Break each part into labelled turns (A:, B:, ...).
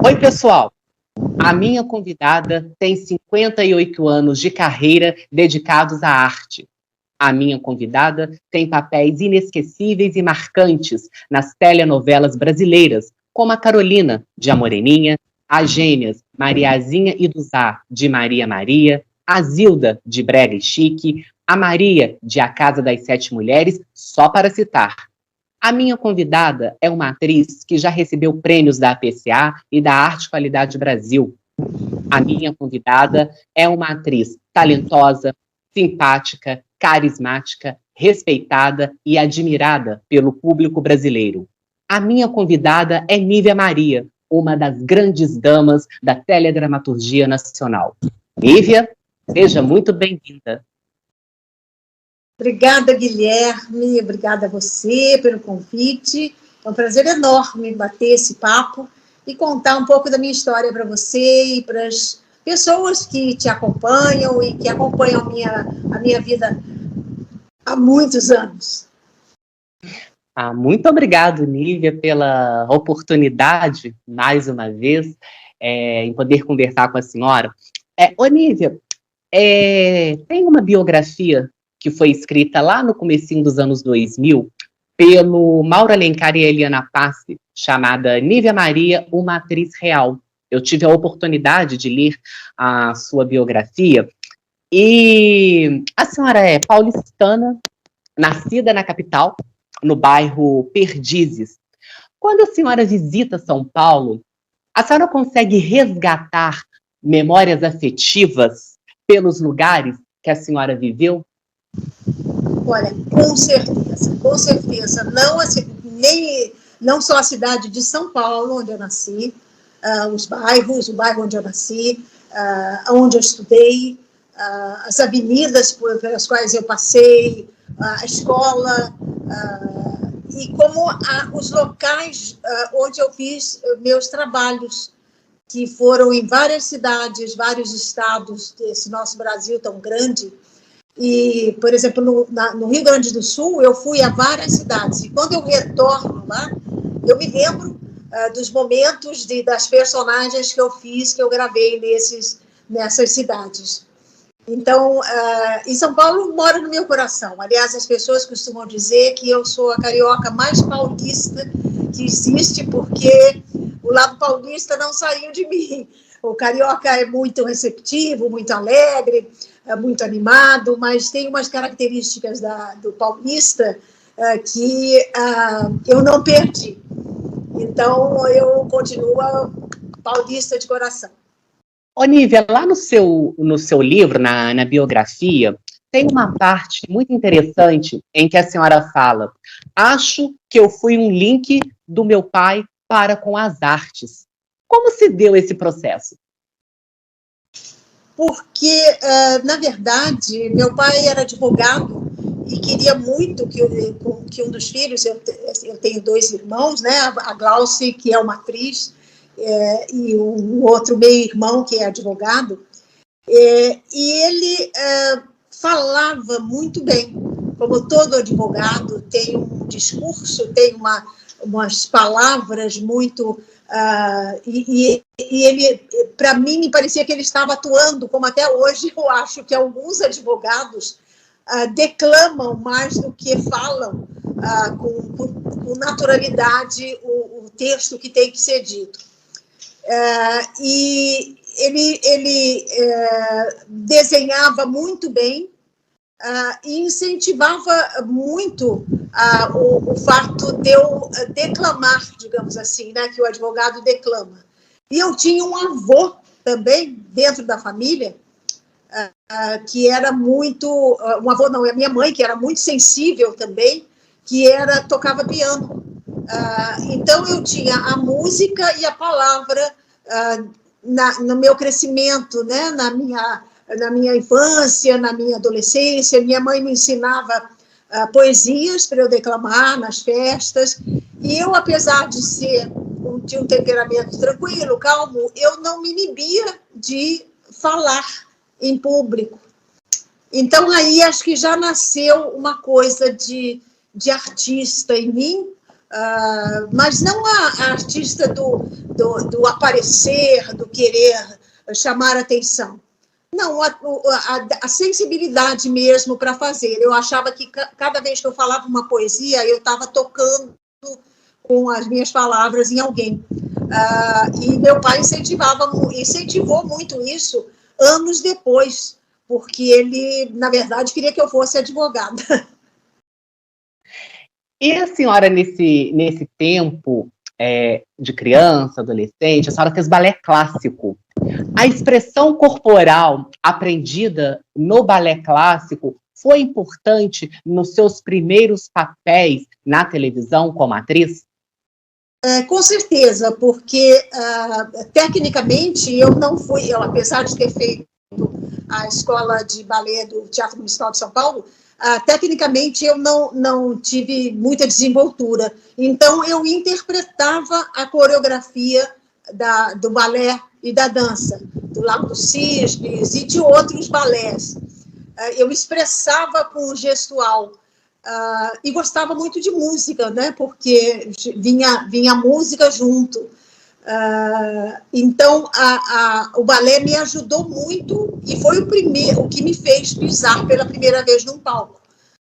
A: Oi, pessoal! A minha convidada tem 58 anos de carreira dedicados à arte. A minha convidada tem papéis inesquecíveis e marcantes nas telenovelas brasileiras, como a Carolina, de A Moreninha, as gêmeas Mariazinha e Duzá, de Maria Maria, a Zilda, de Brega e Chique, a Maria, de A Casa das Sete Mulheres, só para citar. A minha convidada é uma atriz que já recebeu prêmios da APCA e da Arte Qualidade Brasil. A minha convidada é uma atriz talentosa, simpática, carismática, respeitada e admirada pelo público brasileiro. A minha convidada é Nívia Maria, uma das grandes damas da teledramaturgia nacional. Nívia, seja muito bem-vinda.
B: Obrigada, Guilherme, obrigada a você pelo convite. É um prazer enorme bater esse papo e contar um pouco da minha história para você e para as pessoas que te acompanham e que acompanham a minha vida há muitos anos.
A: Muito obrigado, Nívia, pela oportunidade, mais uma vez, em poder conversar com a senhora. Ô, Nívia, tem uma biografia que foi escrita lá no comecinho dos anos 2000, pelo Mauro Alencar e Eliana Passi, chamada Nívia Maria, uma atriz real. Eu tive a oportunidade de ler a sua biografia, e a senhora é paulistana, nascida na capital, no bairro Perdizes. Quando a senhora visita São Paulo, a senhora consegue resgatar memórias afetivas pelos lugares que a senhora viveu?
B: Olha, com certeza. Não só a cidade de São Paulo, onde eu nasci, o bairro onde eu nasci, onde eu estudei, as avenidas pelas quais eu passei, a escola, e como os locais onde eu fiz meus trabalhos, que foram em várias cidades, vários estados desse nosso Brasil tão grande. E, por exemplo, no Rio Grande do Sul, eu fui a várias cidades. E quando eu retorno lá, eu me lembro dos momentos das personagens que eu fiz, que eu gravei nessas cidades. Então, em São Paulo, mora no meu coração. Aliás, as pessoas costumam dizer que eu sou a carioca mais paulista que existe, porque o lado paulista não saiu de mim. O carioca é muito receptivo, muito alegre, muito animado, mas tem umas características do paulista que eu não perdi. Então, eu continuo paulista de coração.
A: Ô, Nívia, lá no seu livro, na biografia, tem uma parte muito interessante em que a senhora fala: acho que eu fui um link do meu pai para com as artes. Como se deu esse processo?
B: Porque, na verdade, meu pai era advogado e queria muito que um dos filhos, eu tenho dois irmãos, né, a Glauce, que é uma atriz, e um outro meio-irmão, que é advogado, e ele falava muito bem. Como todo advogado, tem um discurso, tem umas palavras muito... e ele, para mim, me parecia que ele estava atuando, como até hoje eu acho que alguns advogados declamam mais do que falam com naturalidade o texto que tem que ser dito. E ele desenhava muito bem e incentivava muito o fato de eu declamar, digamos assim, né, que o advogado declama. E eu tinha um avô também, dentro da família, que era muito... Um avô não, é a minha mãe, que era muito sensível também, que tocava piano. Então, eu tinha a música e a palavra no meu crescimento, né? na minha infância, na minha adolescência. Minha mãe me ensinava poesias para eu declamar nas festas, e eu, apesar de um temperamento tranquilo, calmo, eu não me inibia de falar em público. Então, aí, acho que já nasceu uma coisa de artista em mim, mas não a artista do aparecer, do querer chamar atenção. Não, a sensibilidade mesmo para fazer. Eu achava que cada vez que eu falava uma poesia, eu estava tocando com as minhas palavras em alguém. E meu pai incentivou muito isso anos depois, porque ele, na verdade, queria que eu fosse advogada.
A: E a senhora, nesse tempo de criança, adolescente, a senhora fez balé clássico. A expressão corporal aprendida no balé clássico foi importante nos seus primeiros papéis na televisão como atriz?
B: Com certeza, porque tecnicamente eu não fui, apesar de ter feito a escola de balé do Teatro Municipal de São Paulo, tecnicamente eu não tive muita desenvoltura. Então, eu interpretava a coreografia do balé e da dança, do Lago dos Cisnes e de outros balés. Eu expressava com o gestual. E gostava muito de música, né? Porque vinha música junto. Então, o balé me ajudou muito e foi o que me fez pisar pela primeira vez num palco.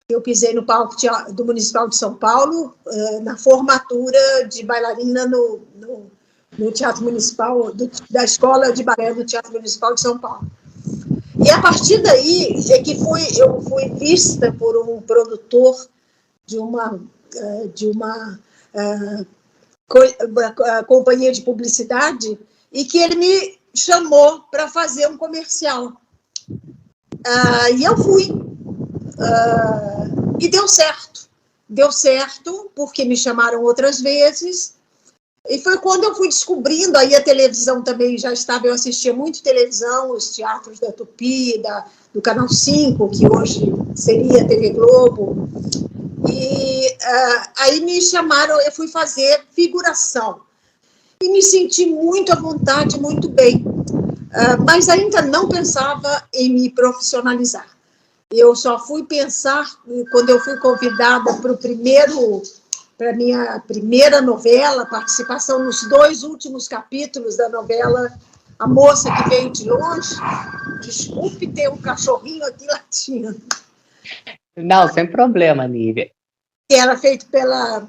B: Eu pisei no palco do Municipal de São Paulo, na formatura de bailarina no Teatro Municipal, da Escola de Balé do Teatro Municipal de São Paulo. E a partir daí é que eu fui vista por um produtor de uma companhia de publicidade e que ele me chamou para fazer um comercial. E eu fui. E deu certo. Deu certo porque me chamaram outras vezes. E foi quando eu fui descobrindo, aí a televisão também já estava, eu assistia muito televisão, os teatros da Tupi, do Canal 5, que hoje seria a TV Globo. E aí me chamaram, eu fui fazer figuração. E me senti muito à vontade, muito bem. Mas ainda não pensava em me profissionalizar. Eu só fui pensar quando eu fui convidada para a minha primeira novela, participação nos 2 últimos capítulos da novela A Moça que Veio de Longe. Desculpe ter um cachorrinho aqui latindo.
A: Não, sem problema, Nívia.
B: Que era feito pela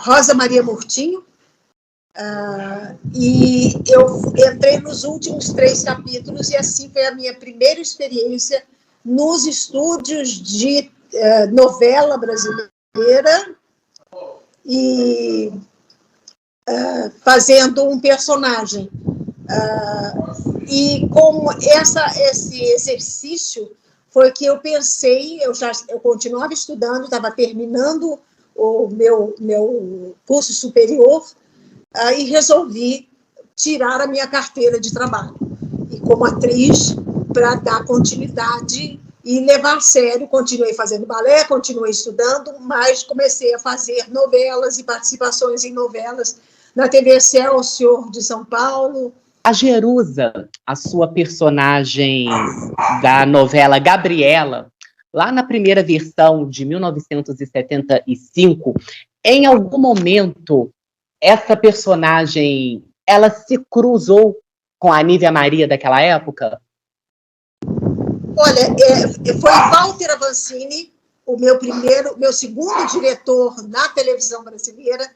B: Rosa Maria Murtinho. E eu entrei nos últimos 3 capítulos e assim foi a minha primeira experiência nos estúdios de novela brasileira e fazendo um personagem. E com esse exercício foi que eu pensei, eu continuava estudando, estava terminando o meu curso superior, e resolvi tirar a minha carteira de trabalho. E como atriz, para dar continuidade e levar a sério, continuei fazendo balé, continuei estudando, mas comecei a fazer novelas e participações em novelas na TV Excelsior de São Paulo.
A: A Jerusa, a sua personagem da novela Gabriela, lá na primeira versão de 1975, em algum momento, essa personagem, ela se cruzou com a Nívia Maria daquela época?
B: Olha, foi Walter Avancini, o meu segundo diretor na televisão brasileira,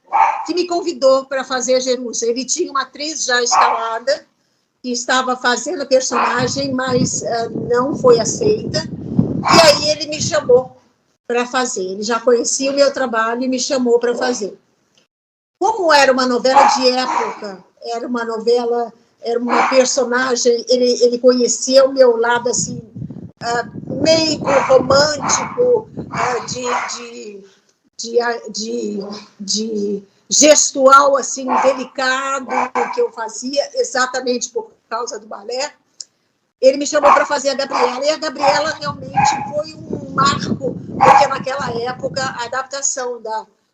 B: que me convidou para fazer a Jerusa. Ele tinha uma atriz já instalada, que estava fazendo a personagem, mas não foi aceita. E aí ele me chamou para fazer. Ele já conhecia o meu trabalho e me chamou para fazer. Como era uma novela de época, era uma personagem, ele conhecia o meu lado, assim, meigo, romântico, de gestual, assim, delicado, que eu fazia, exatamente por causa do balé. Ele me chamou para fazer a Gabriela, e a Gabriela realmente foi um marco, porque naquela época a adaptação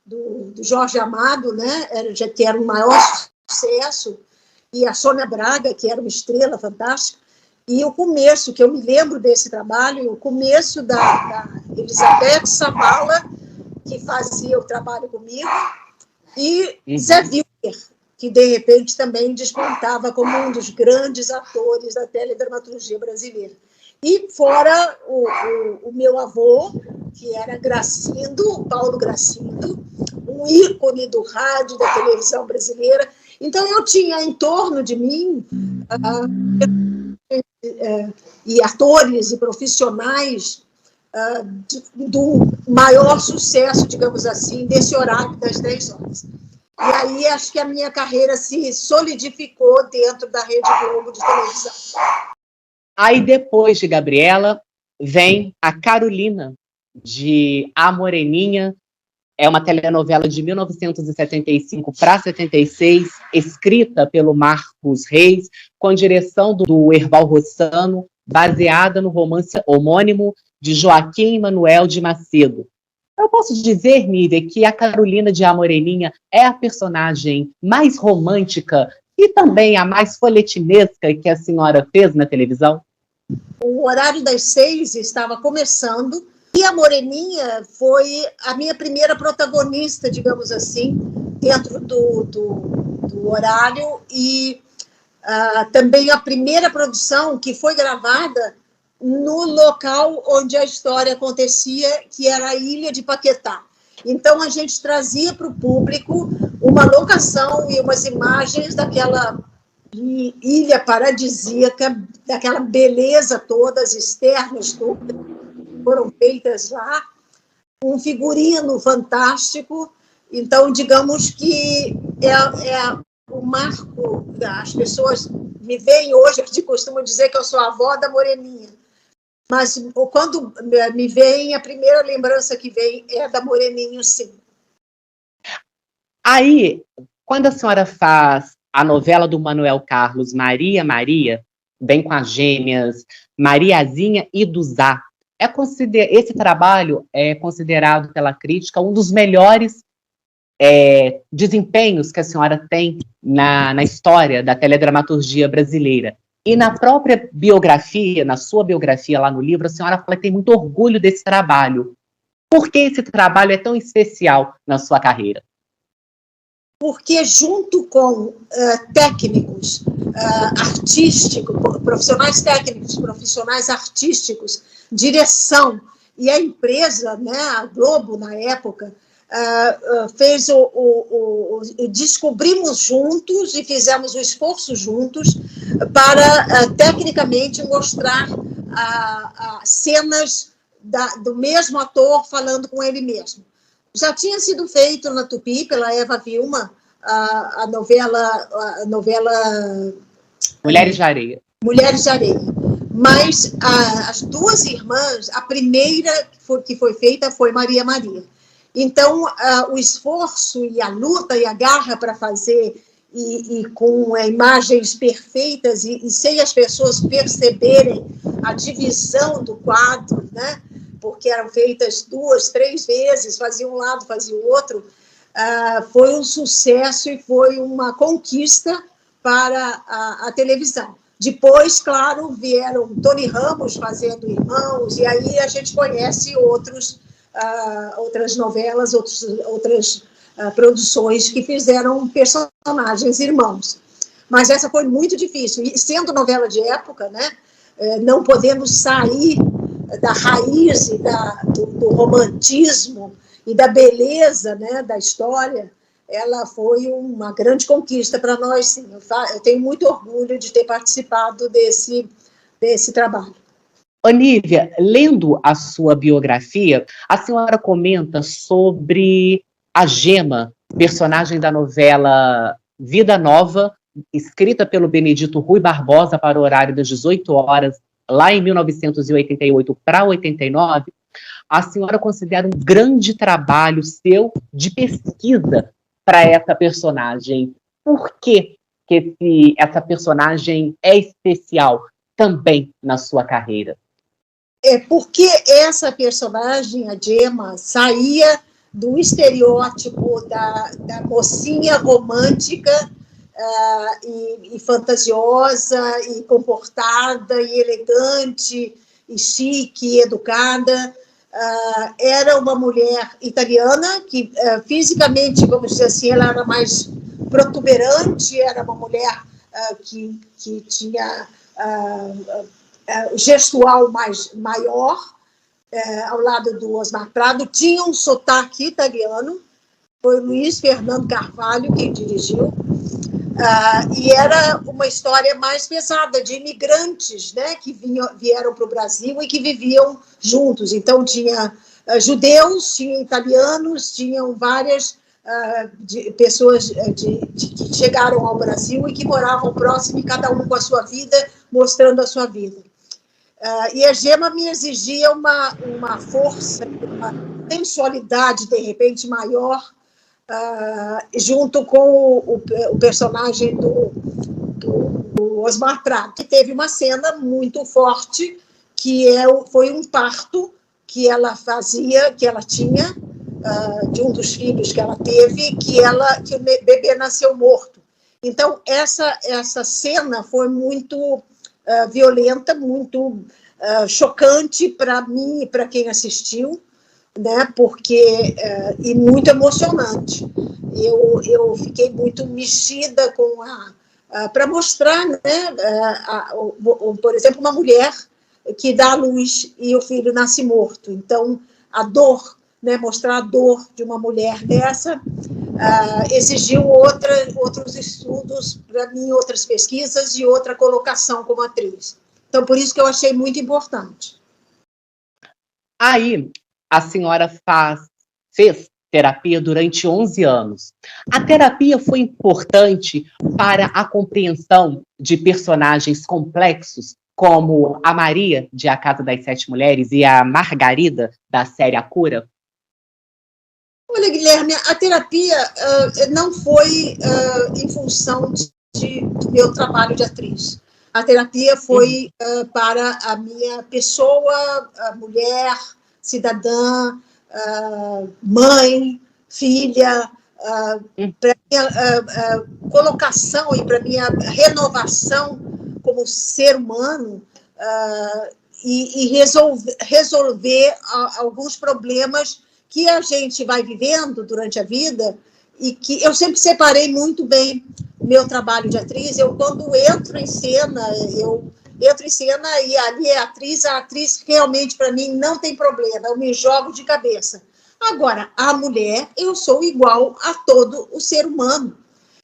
B: do Jorge Amado, né, que era o maior sucesso, e a Sônia Braga, que era uma estrela fantástica, e o começo, que eu me lembro desse trabalho, o começo da Elizabeth Sabala que fazia o trabalho comigo, e Zé Wilker, que, de repente, também despontava como um dos grandes atores da teledramaturgia brasileira. E fora o meu avô, que era Gracindo, Paulo Gracindo, um ícone do rádio, da televisão brasileira. Então, eu tinha em torno de mim e atores e profissionais do maior sucesso, digamos assim, desse horário das 10 horas. E aí acho que a minha carreira se solidificou dentro da Rede Globo de televisão.
A: Aí depois de Gabriela, vem a Carolina, de A Moreninha. É uma telenovela de 1975 para 76, escrita pelo Marcos Reis, com direção do Erval Rossano, baseada no romance homônimo de Joaquim Manuel de Macedo. Eu posso dizer, Nívia, que a Carolina de A Moreninha é a personagem mais romântica e também a mais folhetinesca que a senhora fez na televisão?
B: O Horário das 6 estava começando e a Moreninha foi a minha primeira protagonista, digamos assim, dentro do horário e também a primeira produção que foi gravada no local onde a história acontecia, que era a Ilha de Paquetá. Então, a gente trazia para o público uma locação e umas imagens daquela ilha paradisíaca, daquela beleza toda, as externas todas foram feitas lá, um figurino fantástico. Então, digamos que é o marco, as pessoas me veem hoje, eu costumo dizer que eu sou a avó da Moreninha, mas quando me vem, a primeira lembrança que vem é da Moreninha, sim.
A: Aí, quando a senhora faz a novela do Manuel Carlos, Maria Maria, bem com as gêmeas Mariazinha e Duzá, esse trabalho é considerado pela crítica um dos melhores desempenhos que a senhora tem na história da teledramaturgia brasileira. E na própria biografia, na sua biografia lá no livro, a senhora fala que tem muito orgulho desse trabalho. Por que esse trabalho é tão especial na sua carreira?
B: Porque junto com técnicos artísticos, profissionais técnicos, profissionais artísticos, direção, e a empresa, né, a Globo, na época, fez descobrimos juntos e fizemos o esforço juntos para, tecnicamente, mostrar cenas do mesmo ator falando com ele mesmo. Já tinha sido feito na Tupi, pela Eva Vilma, a novela
A: Mulheres de Areia.
B: Mulheres de Areia. Mas as duas irmãs, a primeira que foi feita foi Maria Maria. Então, o esforço e a luta e a garra para fazer, e com imagens perfeitas, e sem as pessoas perceberem a divisão do quadro, né? Porque eram feitas 2, 3 vezes, fazia um lado, fazia o outro, foi um sucesso e foi uma conquista para a televisão. Depois, claro, vieram Tony Ramos fazendo Irmãos, e aí a gente conhece outras novelas, outras produções que fizeram personagens irmãos. Mas essa foi muito difícil, e sendo novela de época, né, não podendo sair da raiz e do romantismo e da beleza, né, da história, ela foi uma grande conquista para nós, sim. Eu tenho muito orgulho de ter participado desse trabalho.
A: Nívia, lendo a sua biografia, a senhora comenta sobre a Gema, personagem da novela Vida Nova, escrita pelo Benedito Rui Barbosa para o horário das 18 horas, lá em 1988 para 89. A senhora considera um grande trabalho seu de pesquisa para essa personagem. Por que essa personagem é especial também na sua carreira?
B: Porque essa personagem, a Gema, saía do estereótipo da mocinha romântica e fantasiosa, e comportada, e elegante, e chique, e educada, era uma mulher italiana que, fisicamente, vamos dizer assim, ela era mais protuberante, era uma mulher que tinha gestual maior, ao lado do Osmar Prado, tinha um sotaque italiano, foi Luiz Fernando Carvalho quem dirigiu, e era uma história mais pesada, de imigrantes, né, que vieram para o Brasil e que viviam juntos. Então, tinha judeus, tinha italianos, tinham várias pessoas que chegaram ao Brasil e que moravam próximo, e cada um com a sua vida, mostrando a sua vida. E a Gema me exigia uma força, uma sensualidade, de repente, maior, junto com o personagem do Osmar Prado, que teve uma cena muito forte, que foi um parto que ela fazia, que ela tinha, de um dos filhos que ela teve, que o bebê nasceu morto. Então, essa cena foi muito violenta, muito chocante para mim e para quem assistiu, né? Porque e muito emocionante. Eu fiquei muito mexida com para mostrar, né? Por exemplo, uma mulher que dá à luz e o filho nasce morto. Então, a dor, né? Mostrar a dor de uma mulher dessa exigiu outros estudos para mim, outras pesquisas e outra colocação como atriz. Então, por isso que eu achei muito importante.
A: Aí, a senhora fez terapia durante 11 anos. A terapia foi importante para a compreensão de personagens complexos, como a Maria, de A Casa das Sete Mulheres, e a Margarida, da série A Cura?
B: Olha, Guilherme, a terapia não foi em função do meu trabalho de atriz. A terapia foi para a minha pessoa, mulher, cidadã, mãe, filha, para a minha colocação e para a minha renovação como ser humano, e resolver alguns problemas que a gente vai vivendo durante a vida, e que eu sempre separei muito bem o meu trabalho de atriz. Quando entro em cena e ali é a atriz realmente, para mim, não tem problema, eu me jogo de cabeça. Agora, a mulher, eu sou igual a todo o ser humano.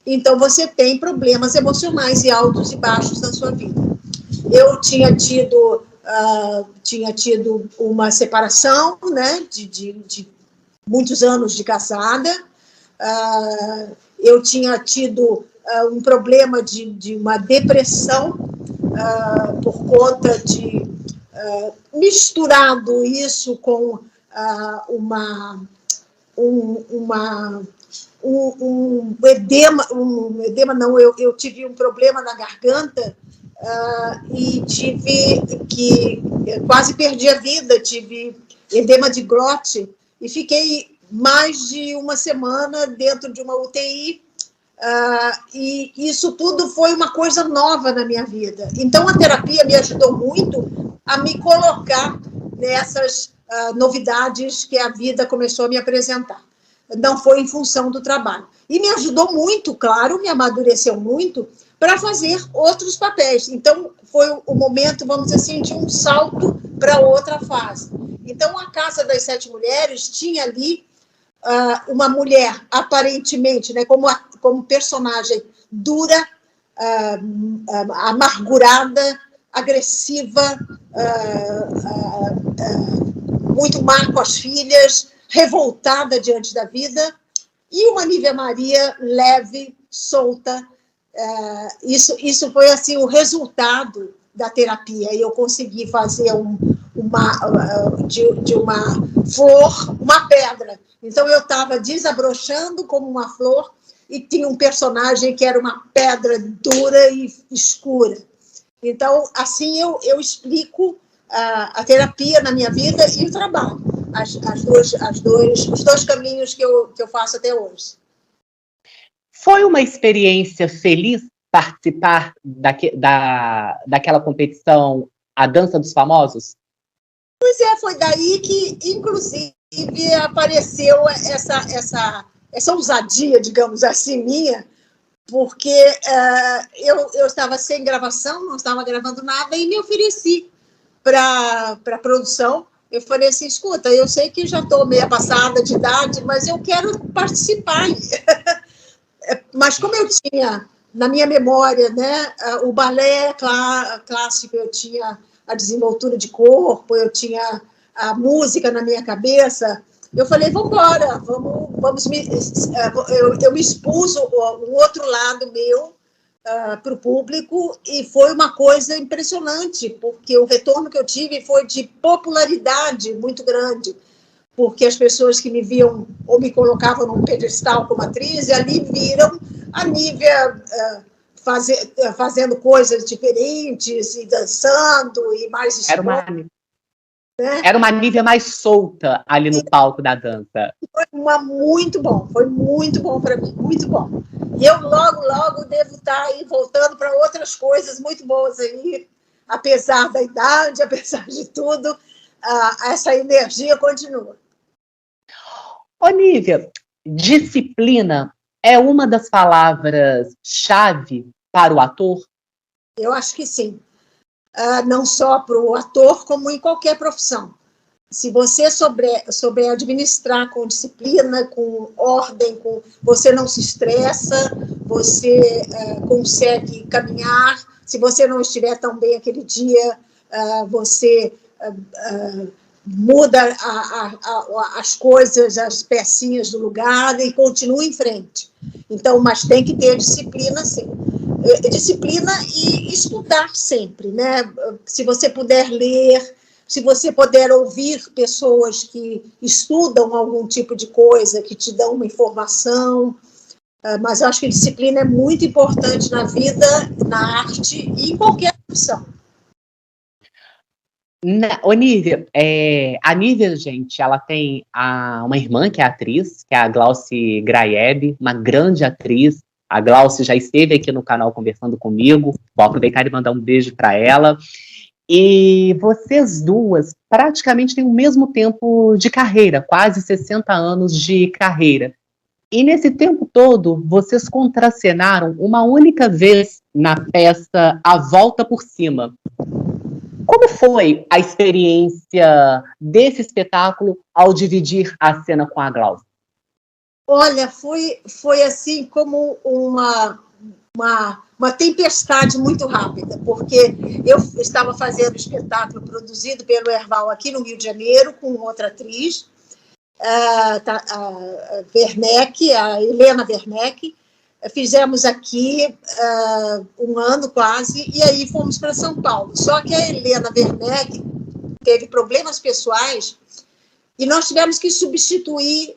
B: Então, você tem problemas emocionais e altos e baixos na sua vida. Eu tinha tido uma separação, né, de muitos anos de casada. Eu tinha tido um problema de uma depressão por conta de misturado isso com um edema não, eu tive um problema na garganta, e quase perdi a vida, tive edema de glote, e fiquei mais de uma semana dentro de uma UTI, e isso tudo foi uma coisa nova na minha vida. Então, a terapia me ajudou muito a me colocar nessas novidades que a vida começou a me apresentar. Não foi em função do trabalho. E me ajudou muito, claro, me amadureceu muito para fazer outros papéis. Então, foi o momento, vamos dizer assim, de um salto para outra fase. Então, A Casa das Sete Mulheres tinha ali uma mulher, aparentemente, né, como personagem dura, amargurada, agressiva, muito má com as filhas, revoltada diante da vida, e uma Nívia Maria leve, solta. Isso foi assim o resultado da terapia, e eu consegui fazer de uma flor uma pedra. Então, eu estava desabrochando como uma flor e tinha um personagem que era uma pedra dura e escura. Então, assim eu explico a terapia na minha vida e o trabalho, os dois caminhos que eu faço até hoje.
A: Foi uma experiência feliz participar daquela competição, A Dança dos Famosos?
B: Pois é, foi daí que, inclusive, apareceu essa ousadia, digamos assim, minha, porque eu estava sem gravação, não estava gravando nada, e me ofereci para a produção. Eu falei assim, escuta, eu sei que já estou meia passada de idade, mas eu quero participar. Mas como eu tinha, na minha memória, né, o balé clássico, eu tinha a desenvoltura de corpo, eu tinha a música na minha cabeça, eu falei, vamos embora, eu me expus o outro lado meu para o público, e foi uma coisa impressionante, porque o retorno que eu tive foi de popularidade muito grande, porque as pessoas que me viam ou me colocavam num pedestal como atriz, e ali viram a Nívia fazendo coisas diferentes, e dançando, e mais exposta.
A: Era uma Nívia mais solta ali no palco da dança.
B: Foi muito bom para mim, muito bom. E eu logo devo estar aí voltando para outras coisas muito boas aí, apesar da idade, apesar de tudo, essa energia continua.
A: Ô, Nívia, disciplina é uma das palavras-chave para o ator?
B: Eu acho que sim. Não só para o ator, como em qualquer profissão. Se você souber administrar com disciplina, com ordem, você não se estressa, você consegue caminhar. Se você não estiver tão bem aquele dia, você muda as coisas, as pecinhas do lugar e continua em frente. Então, mas tem que ter disciplina, sim. Disciplina e estudar sempre, né? Se você puder ler, se você puder ouvir pessoas que estudam algum tipo de coisa, que te dão uma informação, mas eu acho que disciplina é muito importante na vida, na arte e em qualquer profissão.
A: Ô, Nívia, a Nívia, gente, ela tem uma irmã que é atriz, que é a Glauci Graeb, uma grande atriz. A Glauci já esteve aqui no canal conversando comigo. Vou aproveitar e mandar um beijo para ela. E vocês duas praticamente têm o mesmo tempo de carreira, quase 60 anos de carreira. E nesse tempo todo, vocês contracenaram uma única vez na peça A Volta por Cima. Como foi a experiência desse espetáculo ao dividir a cena com a Glaucia?
B: Olha, foi assim como uma tempestade muito rápida, porque eu estava fazendo um espetáculo produzido pelo Herval aqui no Rio de Janeiro, com outra atriz, a Werneck, a Helena Werneck. Fizemos aqui um ano quase, e aí fomos para São Paulo. Só que a Helena Werneck teve problemas pessoais e nós tivemos que substituir,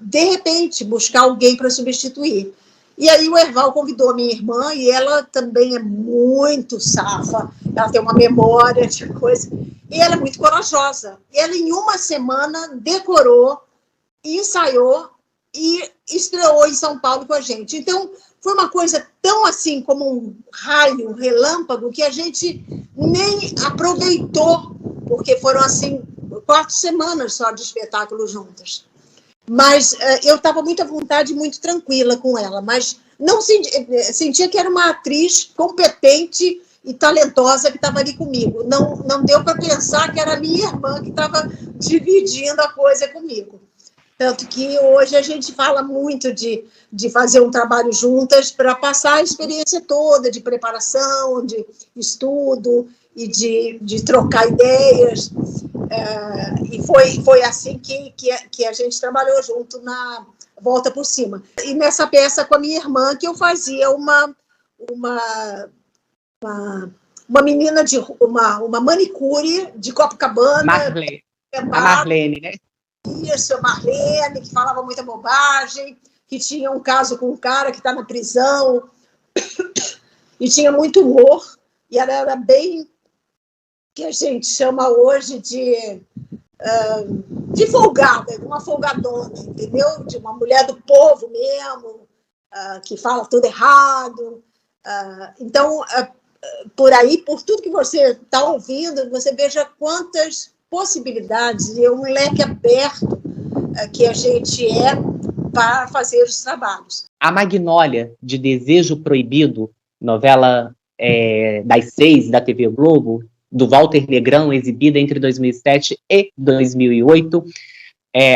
B: de repente, buscar alguém para substituir. E aí o Herval convidou a minha irmã, e ela também é muito safa, ela tem uma memória de coisa, e ela é muito corajosa. E ela, em uma semana, decorou, ensaiou e estreou em São Paulo com a gente. Então, foi uma coisa tão assim, como um raio, um relâmpago, que a gente nem aproveitou, porque foram assim 4 semanas só de espetáculo juntas. Mas eu estava muito à vontade, muito tranquila com ela, mas não sentia que era uma atriz competente e talentosa que estava ali comigo. Não deu para pensar que era a minha irmã que estava dividindo a coisa comigo. Tanto que hoje a gente fala muito de fazer um trabalho juntas para passar a experiência toda de preparação, de estudo e de trocar ideias. E foi assim que a gente trabalhou junto na Volta por Cima. E nessa peça com a minha irmã, que eu fazia uma menina uma manicure de Copacabana.
A: A Marlene, né?
B: Isso, a Marlene, que falava muita bobagem, que tinha um caso com um cara que está na prisão, e tinha muito humor, e ela era bem, que a gente chama hoje de folgada, de uma folgadona, entendeu? De uma mulher do povo mesmo, que fala tudo errado. Então, por aí, por tudo que você está ouvindo, você veja quantas possibilidades e um leque aberto que a gente para fazer os trabalhos.
A: A Magnólia, de Desejo Proibido, novela das 6 da TV Globo, do Walter Negrão, exibida entre 2007 e 2008,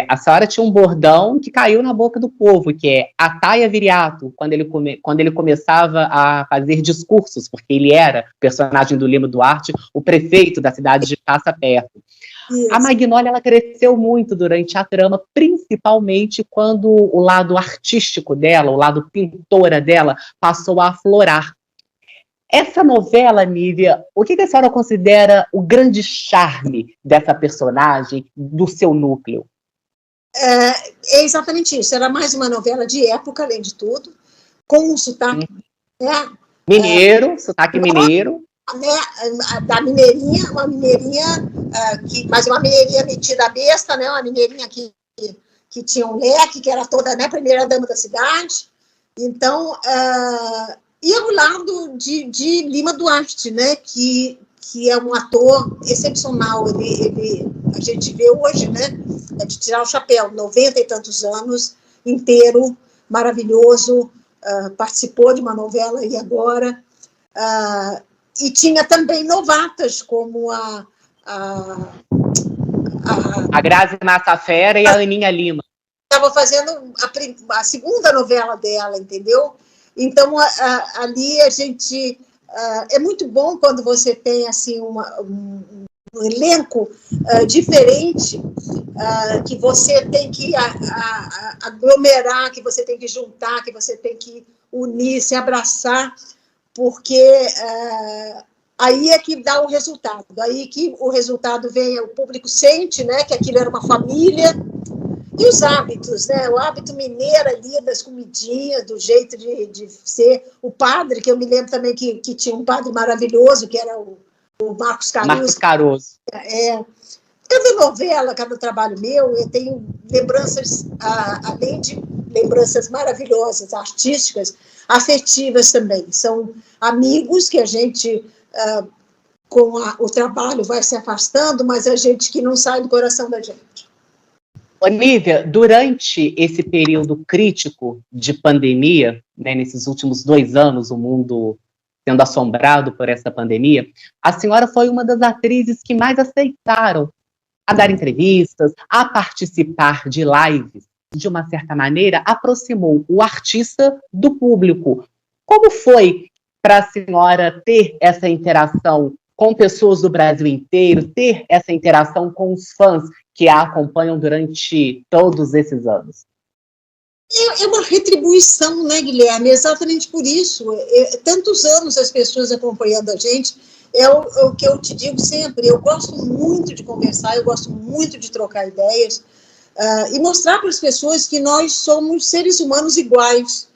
A: a senhora tinha um bordão que caiu na boca do povo, que é Ataia Viriato, quando ele começava a fazer discursos, porque ele era, personagem do Lima Duarte, o prefeito da cidade de Passa Perto. Isso. A Magnólia, ela cresceu muito durante a trama, principalmente quando o lado artístico dela, o lado pintora dela, passou a aflorar. Essa novela, Nívia, o que a senhora considera o grande charme dessa personagem, do seu núcleo?
B: É exatamente isso. Era mais uma novela de época, além de tudo, com um sotaque
A: mineiro, sotaque mineiro.
B: Da mineirinha, uma mineirinha, mas uma mineirinha metida besta, né? Uma mineirinha que tinha um leque, que era toda, né, primeira dama da cidade. Então, e ao lado de Lima Duarte, né, que é um ator excepcional. A gente vê hoje, né, é de tirar o chapéu, 90 e tantos anos, inteiro, maravilhoso, participou de uma novela e agora, e tinha também novatas, como a
A: Grazi Massafera e a Aninha Lima.
B: Estava fazendo a segunda novela dela, entendeu? Então, ali a gente... é muito bom quando você tem assim, um elenco diferente, que você tem que aglomerar, que você tem que juntar, que você tem que unir, se abraçar, porque aí é que dá o resultado. Aí que o resultado vem, o público sente, né, que aquilo era uma família. E os hábitos, né? O hábito mineiro ali, das comidinhas, do jeito de ser. O padre, que eu me lembro também que tinha um padre maravilhoso, que era o Marcos Caruso.
A: Marcos Caruso.
B: Cada novela, cada trabalho meu, eu tenho lembranças, além de lembranças maravilhosas, artísticas, afetivas também. São amigos que a gente, com o trabalho, vai se afastando, mas a gente que não sai do coração da gente.
A: Nívia, durante esse período crítico de pandemia, né, nesses últimos 2 anos, o mundo sendo assombrado por essa pandemia, a senhora foi uma das atrizes que mais aceitaram a dar entrevistas, a participar de lives. De uma certa maneira, aproximou o artista do público. Como foi para a senhora ter essa interação com pessoas do Brasil inteiro, ter essa interação com os fãs que a acompanham durante todos esses anos?
B: É uma retribuição, né, Guilherme? Exatamente por isso. Tantos anos as pessoas acompanhando a gente, é o que eu te digo sempre. Eu gosto muito de conversar, eu gosto muito de trocar ideias e mostrar para as pessoas que nós somos seres humanos iguais,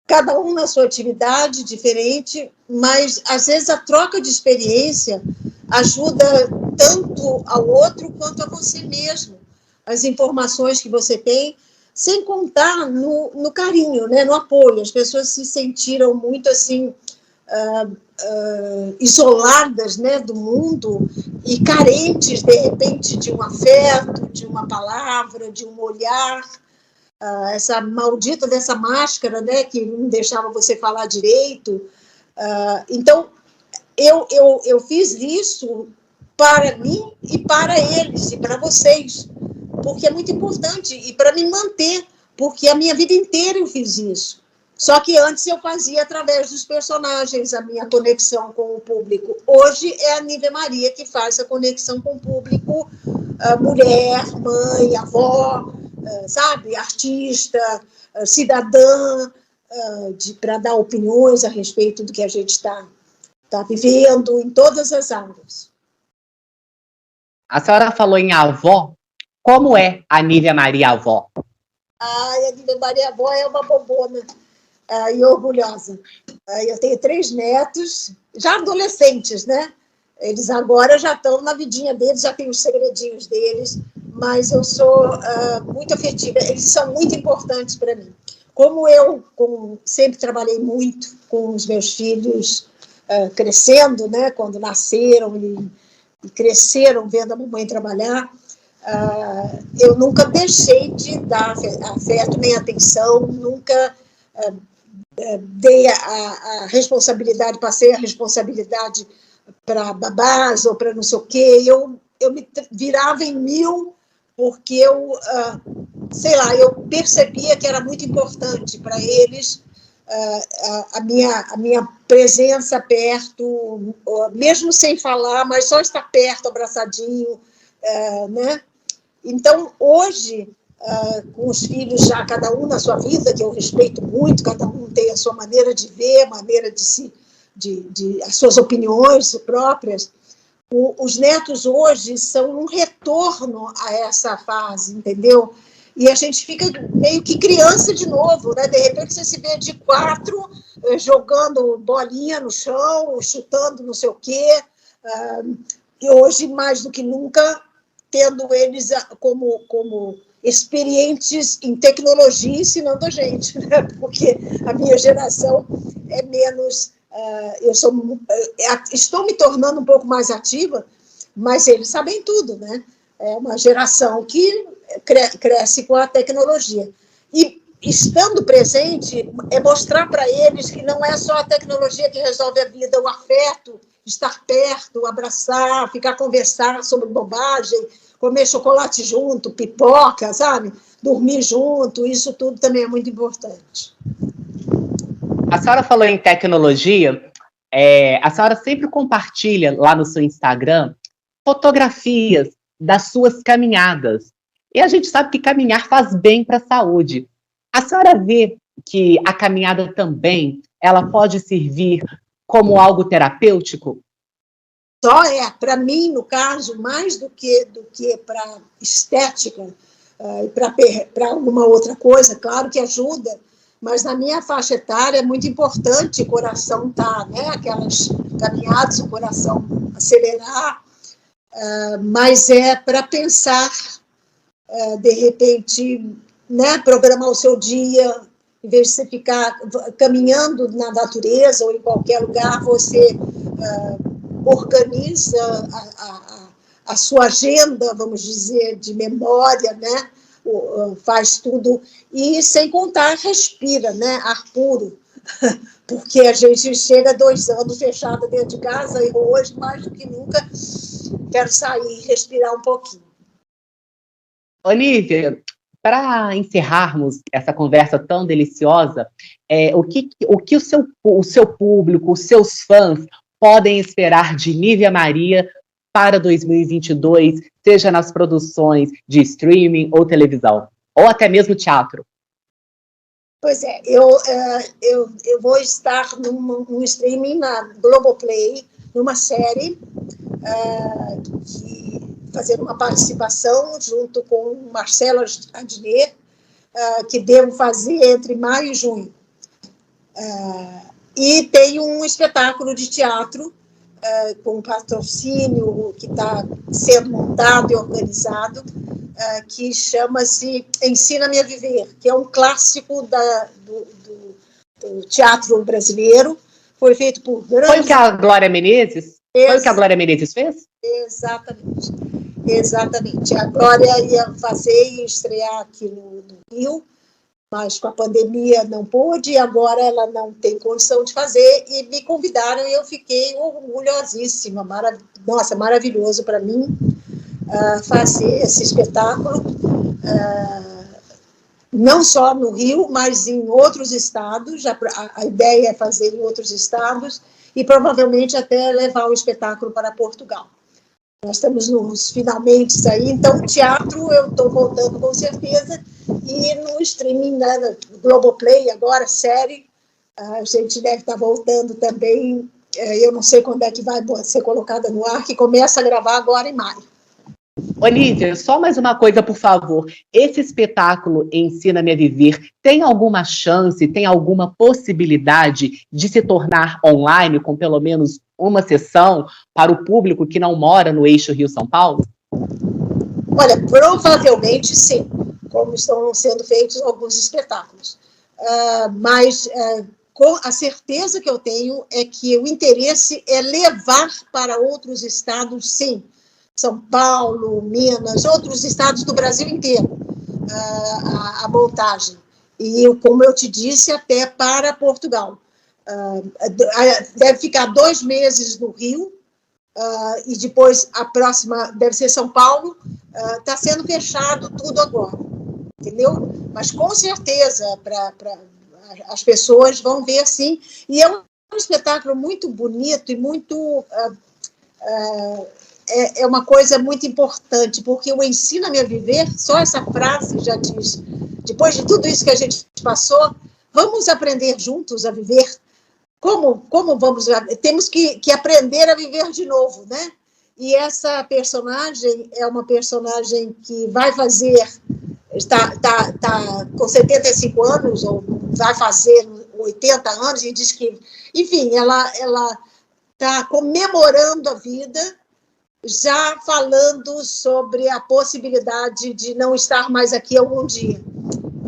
B: cada um na sua atividade diferente, mas às vezes a troca de experiência ajuda tanto ao outro quanto a você mesmo. As informações que você tem, sem contar no carinho, né, no apoio. As pessoas se sentiram muito assim, isoladas, né, do mundo e carentes, de repente, de um afeto, de uma palavra, de um olhar. Essa maldita dessa máscara, né, que não deixava você falar direito. Então, eu fiz isso para mim e para eles, e para vocês, porque é muito importante, e para me manter, porque a minha vida inteira eu fiz isso. Só que antes eu fazia através dos personagens a minha conexão com o público. Hoje é a Nívia Maria que faz a conexão com o público, mulher, mãe, avó, sabe, artista, cidadã, para dar opiniões a respeito do que a gente está vivendo em todas as áreas.
A: A senhora falou em avó. Como é a Nívia Maria avó?
B: A Nívia Maria avó é uma bobona e orgulhosa. Eu tenho 3 netos, já adolescentes, né? Eles agora já estão na vidinha deles, já têm os segredinhos deles, mas eu sou muito afetiva. Eles são muito importantes para mim. Como eu sempre trabalhei muito com os meus filhos crescendo, né? Quando nasceram e cresceram vendo a mamãe trabalhar, eu nunca deixei de dar afeto nem atenção, nunca dei a responsabilidade, passei a responsabilidade para babás ou para não sei o quê. Eu me virava em mil, porque sei lá, eu percebia que era muito importante para eles a minha presença perto, mesmo sem falar, mas só estar perto, abraçadinho, né? Então, hoje, com os filhos já, cada um na sua vida, que eu respeito muito, cada um tem a sua maneira de ver, a maneira as suas opiniões próprias, os netos hoje são um retorno a essa fase, entendeu? E a gente fica meio que criança de novo, né? De repente você se vê de 4, jogando bolinha no chão, chutando não sei o quê, e hoje, mais do que nunca, tendo eles como experientes em tecnologia, ensinando a gente, né? Porque a minha geração é menos... estou me tornando um pouco mais ativa, mas eles sabem tudo, né? É uma geração que cresce com a tecnologia. E, estando presente, é mostrar para eles que não é só a tecnologia que resolve a vida, o afeto, estar perto, abraçar, conversar sobre bobagem, comer chocolate junto, pipoca, sabe? Dormir junto, isso tudo também é muito importante.
A: A senhora falou em tecnologia, a senhora sempre compartilha lá no seu Instagram fotografias das suas caminhadas. E a gente sabe que caminhar faz bem para a saúde. A senhora vê que a caminhada também, ela pode servir como algo terapêutico?
B: Só para mim, no caso, mais do que para estética, e para alguma outra coisa, claro que ajuda, mas na minha faixa etária é muito importante o coração né? Aquelas caminhadas, o coração acelerar, mas é para pensar, de repente, né? Programar o seu dia, em vez de você ficar caminhando na natureza ou em qualquer lugar, você organiza a sua agenda, vamos dizer, de memória, né? Faz tudo, e sem contar, respira, né? Ar puro, porque a gente chega 2 anos fechada dentro de casa, e hoje, mais do que nunca, quero sair e respirar um pouquinho.
A: Olívia, para encerrarmos essa conversa tão deliciosa, o que o seu público, os seus fãs, podem esperar de Nívia Maria para 2022, seja nas produções de streaming ou televisão, ou até mesmo teatro?
B: Pois é, eu vou estar num streaming na Globoplay, numa série, fazendo uma participação junto com Marcelo Adnet, que devo fazer entre maio e junho. E tem um espetáculo de teatro com patrocínio que está sendo montado e organizado, que chama-se Ensina-me a Viver, que é um clássico do teatro brasileiro. Foi feito por grandes...
A: Foi o que a Glória Menezes? Foi o que a Glória Menezes fez?
B: Exatamente. Exatamente. A Glória ia fazer e estrear aqui no Rio, mas com a pandemia não pôde, e agora ela não tem condição de fazer, e me convidaram e eu fiquei orgulhosíssima. Nossa, maravilhoso para mim fazer esse espetáculo, não só no Rio, mas em outros estados. A ideia é fazer em outros estados e provavelmente até levar o espetáculo para Portugal. Nós estamos nos finalmente aí, então o teatro eu estou voltando com certeza, e no streaming, né, no Globoplay agora, série, a gente deve estar voltando também, eu não sei quando é que vai ser colocada no ar, que começa a gravar agora em maio.
A: Olívia, só mais uma coisa, por favor. Esse espetáculo Ensina-me a Viver tem alguma chance, tem alguma possibilidade de se tornar online, com pelo menos uma sessão para o público que não mora no eixo Rio-São Paulo?
B: Olha, provavelmente sim, como estão sendo feitos alguns espetáculos. Mas a certeza que eu tenho é que o interesse é levar para outros estados, sim, São Paulo, Minas, outros estados do Brasil inteiro, a montagem. E, como eu te disse, até para Portugal. Deve ficar 2 meses no Rio, e depois a próxima deve ser São Paulo. Está sendo fechado tudo agora, entendeu? Mas com certeza as pessoas vão ver, sim. E é um espetáculo muito bonito e muito... é uma coisa muito importante, porque o Ensina-me a Viver, só essa frase já diz, depois de tudo isso que a gente passou, vamos aprender juntos a viver. Como vamos... Temos que aprender a viver de novo, né? E essa personagem é uma personagem que vai fazer... Está com 75 anos, ou vai fazer 80 anos, e diz que... Enfim, ela está comemorando a vida, já falando sobre a possibilidade de não estar mais aqui algum dia.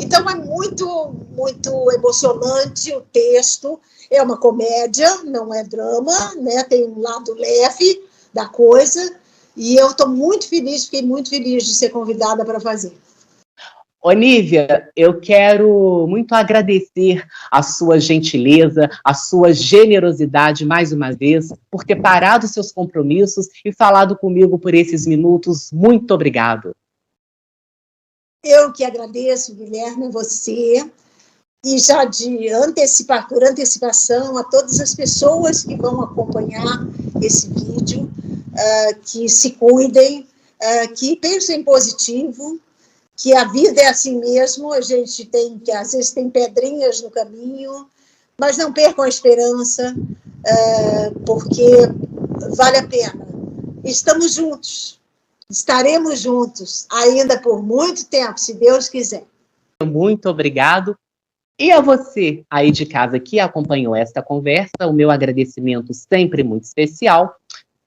B: Então, é muito, muito emocionante o texto. É uma comédia, não é drama, né? Tem um lado leve da coisa, e eu estou muito feliz, fiquei muito feliz de ser convidada para fazer.
A: Onívia, eu quero muito agradecer a sua gentileza, a sua generosidade mais uma vez, por ter parado seus compromissos e falado comigo por esses minutos. Muito obrigado.
B: Eu que agradeço, Guilherme, você, e já por antecipação, a todas as pessoas que vão acompanhar esse vídeo, que se cuidem, que pensem positivo, que a vida é assim mesmo, a gente às vezes tem pedrinhas no caminho, mas não percam a esperança, porque vale a pena. Estamos juntos, estaremos juntos ainda por muito tempo, se Deus quiser.
A: Muito obrigado. E a você aí de casa que acompanhou esta conversa, o meu agradecimento sempre muito especial.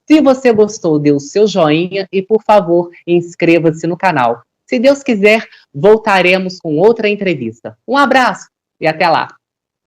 A: Se você gostou, dê o seu joinha e, por favor, inscreva-se no canal. Se Deus quiser, voltaremos com outra entrevista. Um abraço e até lá!